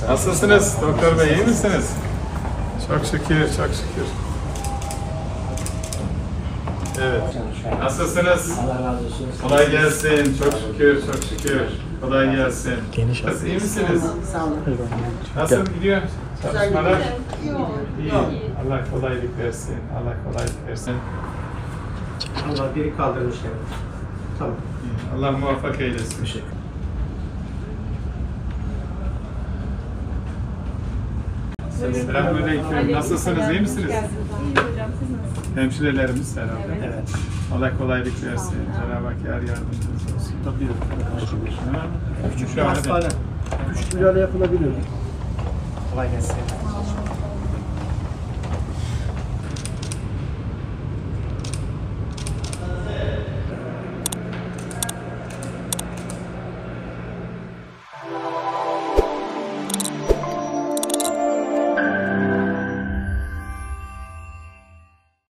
Nasılsınız doktor bey, iyi misiniz? Çok şükür, çok şükür. Evet. Nasılsınız? Allah razı olsun. Kolay gelsin. Çok şükür, çok şükür. Kolay gelsin. Nasıl, iyi misiniz? Sağ olun. Nasıl gidiyor? Çalışmalar? İyi. Allah kolaylık versin. Allah kolaylık versin. Allah biri kaldırmış yani. Tamam. İyi. Allah muvaffak eylesin. Teşekkür. Selamünaleyküm. Nasılsınız? İyi misiniz? İyi hocam, siz nasılsınız? Hemşirelerimiz herhalde. Evet. Allah kolaylık versin. Cenab-ı Hak yar yardımcınız olsun. Küçük bir Şahane. hastane. Küçük müdahale yapılabilir. Kolay gelsin.